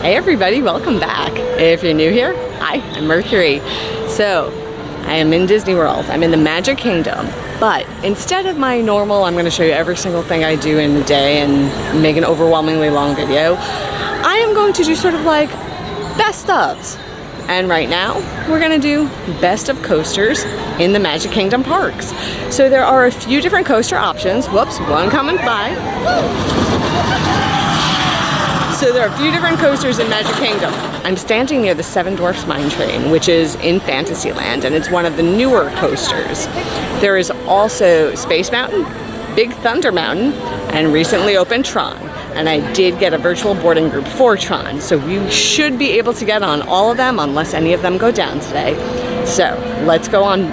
Hey everybody, welcome back. If you're new here, hi, I'm Mercury. So, I am in Disney World. I'm in the Magic Kingdom. But instead of my normal, I'm going to show you every single thing I do in a day and make an overwhelmingly long video, I am going to do sort of like best ofs. And right now, we're going to do best of coasters in the Magic Kingdom parks. So there are a few different coaster options. Whoops, one coming by. So there are a few different coasters in Magic Kingdom. I'm standing near the Seven Dwarfs Mine Train, which is in Fantasyland, and it's one of the newer coasters. There is also Space Mountain, Big Thunder Mountain, and recently opened Tron. And I did get a virtual boarding group for Tron, so we should be able to get on all of them unless any of them go down today. So let's go on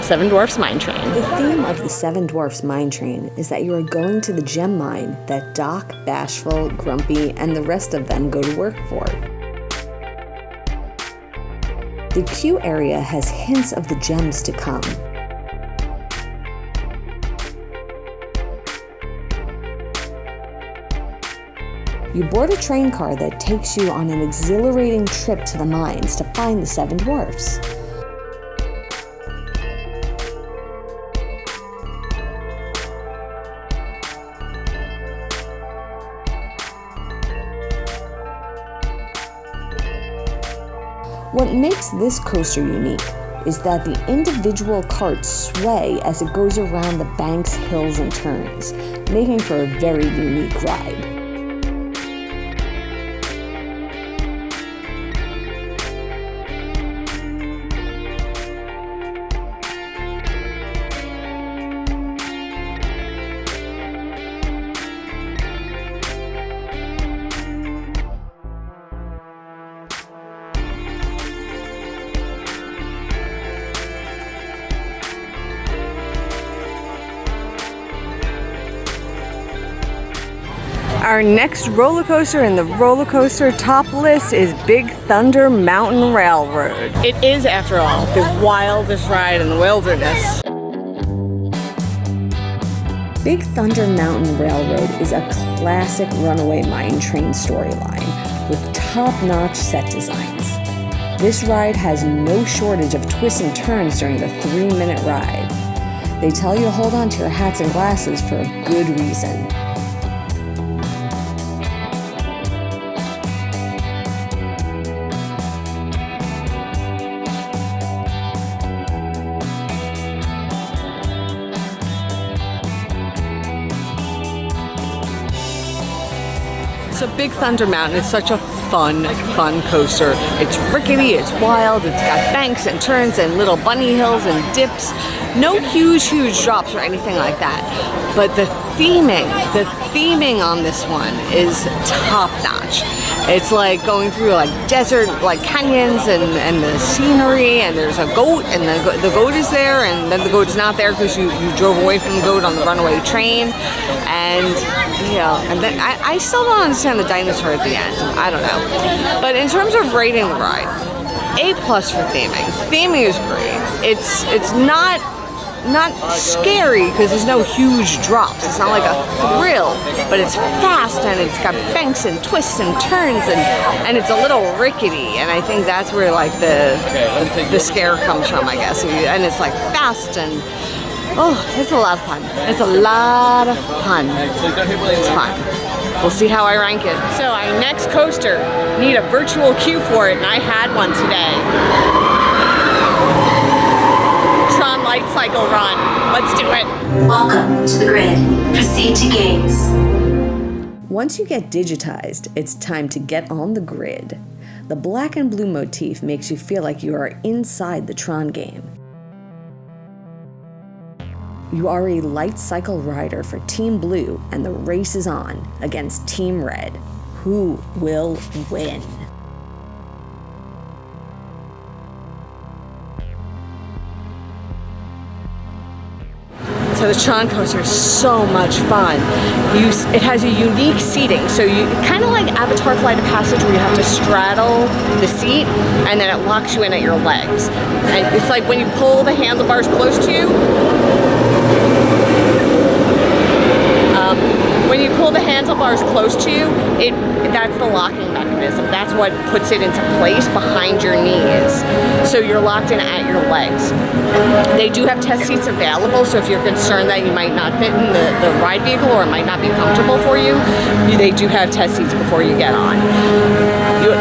Seven Dwarfs Mine Train. The theme of the Seven Dwarfs Mine Train is that you are going to the gem mine that Doc, Bashful, Grumpy, and the rest of them go to work for. The queue area has hints of the gems to come. You board a train car that takes you on an exhilarating trip to the mines to find the Seven Dwarfs. What makes this coaster unique is that the individual carts sway as it goes around the banks, hills, and turns, making for a very unique ride. Our next roller coaster in the roller coaster top list is Big Thunder Mountain Railroad. It is, after all, the wildest ride in the wilderness. Big Thunder Mountain Railroad is a classic runaway mine train storyline with top-notch set designs. This ride has no shortage of twists and turns during the 3-minute ride. They tell you to hold on to your hats and glasses for a good reason. So Big Thunder Mountain is such a fun coaster. It's rickety, it's wild, it's got banks and turns and little bunny hills and dips. No huge drops or anything like that. But the theming on this one is top notch. It's like going through like desert, like canyons and the scenery, and there's a goat, and the goat is there, and then the goat is not there because you drove away from the goat on the runaway train. And and then I still don't understand the dinosaur at the end. I don't know. But in terms of rating the ride, A+ for theming. Theming is great. It's not scary because there's no huge drops. It's not like a thrill, but it's fast and it's got banks and twists and turns and it's a little rickety, and I think that's where like the scare comes from, I guess. And it's like fast and it's a lot of fun. It's a lot of fun. It's fun. We'll see how I rank it. So our next coaster, need a virtual queue for it, and I had one today. Tron Lightcycle run. Let's do it. Welcome to the grid. Proceed to gaze. Once you get digitized, it's time to get on the grid. The black and blue motif makes you feel like you are inside the Tron game. You are a Lightcycle rider for Team Blue, and the race is on against Team Red. Who will win? So the Tron coaster is so much fun. It has a unique seating, so you kind of like Avatar Flight of Passage, where you have to straddle the seat, and then it locks you in at your legs. And it's like when you pull the handlebars close to you, When you pull the handlebars close to you, that's the locking mechanism. That's what puts it into place behind your knees. So you're locked in at your legs. They do have test seats available, so if you're concerned that you might not fit in the ride vehicle or it might not be comfortable for you, they do have test seats before you get on.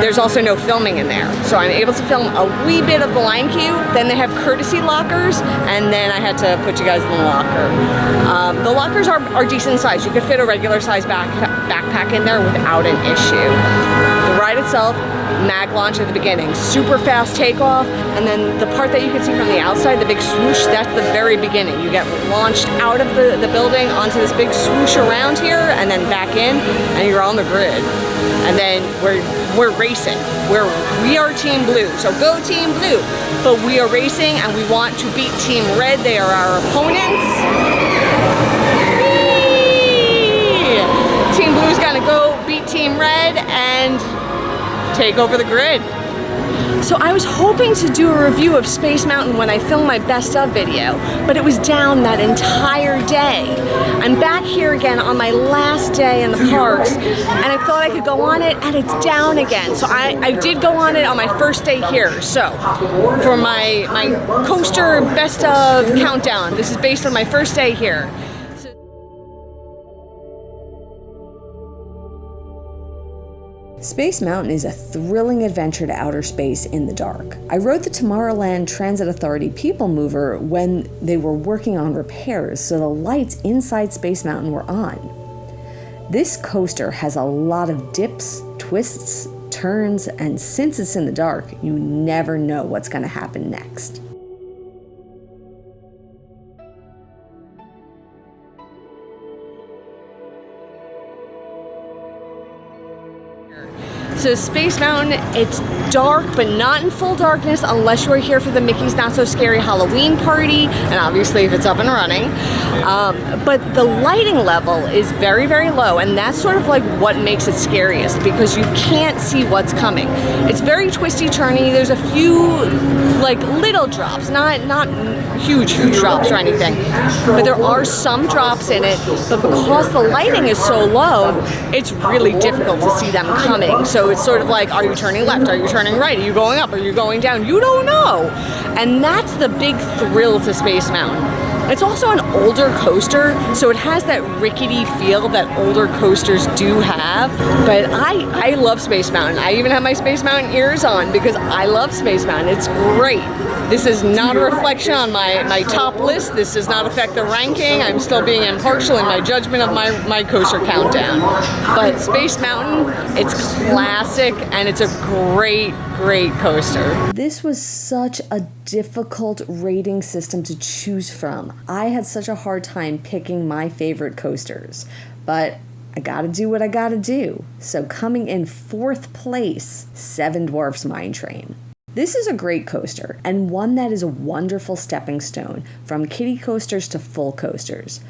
There's also no filming in there, so I'm able to film a wee bit of the line queue. Then they have courtesy lockers, and then I had to put you guys in the locker. The lockers are decent size. You could fit a regular size backpack in there without an issue. The ride itself, mag launch at the beginning, super fast takeoff, and then the part that you can see from the outside, the big swoosh, that's the very beginning. You get launched out of the building onto this big swoosh around here, and then back in, and you're on the grid. And then we're racing. We are Team Blue, so go Team Blue. But we are racing, and we want to beat Team Red. They are our opponents. Team Blue's gonna go beat Team Red and take over the grid. So I was hoping to do a review of Space Mountain when I filmed my best of video, but it was down that entire day. I'm back here again on my last day in the parks, and I thought I could go on it, and it's down again. So I did go on it on my first day here. So for my coaster best of countdown, this is based on my first day here. Space Mountain is a thrilling adventure to outer space in the dark. I rode the Tomorrowland Transit Authority People Mover when they were working on repairs, so the lights inside Space Mountain were on. This coaster has a lot of dips, twists, turns, and since it's in the dark, you never know what's going to happen next. So Space Mountain, it's dark, but not in full darkness unless you're here for the Mickey's Not So Scary Halloween party, and obviously if it's up and running. But the lighting level is very, very low, and that's sort of like what makes it scariest, because you can't see what's coming. It's very twisty, turny. There's a few like little drops, not huge drops or anything, but there are some drops in it. But because the lighting is so low, it's really difficult to see them coming. So it's sort of like, are you turning left? Are you turning right? Are you going up? Are you going down? You don't know. And that's the big thrill to Space Mountain. It's also an older coaster, so it has that rickety feel that older coasters do have. But I love Space Mountain. I even have my Space Mountain ears on because I love Space Mountain. It's great. This is not a reflection on my top list. This does not affect the ranking. I'm still being impartial in my judgment of my coaster countdown. But Space Mountain, it's classic, and it's a great coaster. This was such a difficult rating system to choose from. I had such a hard time picking my favorite coasters, but I gotta do what I gotta do. So coming in 4th place, Seven Dwarfs Mine Train. This is a great coaster, and one that is a wonderful stepping stone from kiddie coasters to full coasters.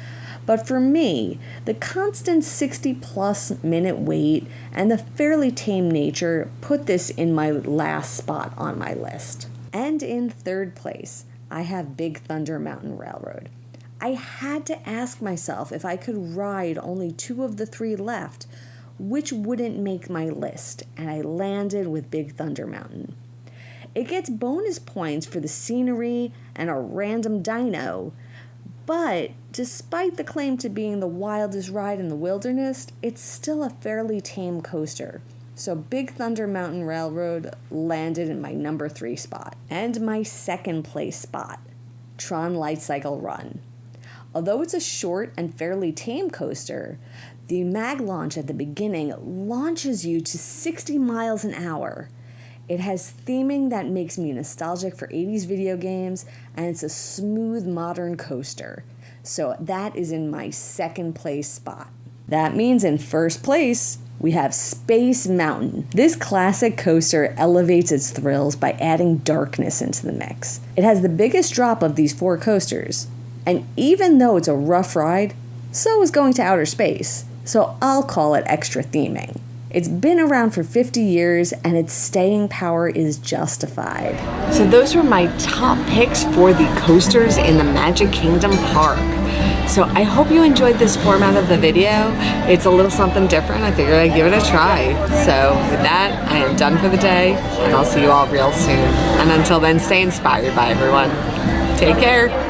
But for me, the constant 60+ minute wait and the fairly tame nature put this in my last spot on my list. And in 3rd place, I have Big Thunder Mountain Railroad. I had to ask myself if I could ride only 2 of the 3 left, which wouldn't make my list, and I landed with Big Thunder Mountain. It gets bonus points for the scenery and a random dino, but despite the claim to being the wildest ride in the wilderness, it's still a fairly tame coaster. So Big Thunder Mountain Railroad landed in my number 3 spot. And my 2nd place spot, Tron Lightcycle Run. Although it's a short and fairly tame coaster, the mag launch at the beginning launches you to 60 miles an hour. It has theming that makes me nostalgic for 80s video games, and it's a smooth modern coaster. So that is in my 2nd place spot. That means in 1st place, we have Space Mountain. This classic coaster elevates its thrills by adding darkness into the mix. It has the biggest drop of these 4 coasters, and even though it's a rough ride, so is Going to Outer Space, so I'll call it extra theming. It's been around for 50 years, and its staying power is justified. So those were my top picks for the coasters in the Magic Kingdom Park. So I hope you enjoyed this format of the video. It's a little something different. I figured I'd give it a try. So with that, I am done for the day, and I'll see you all real soon. And until then, stay inspired by everyone. Take care.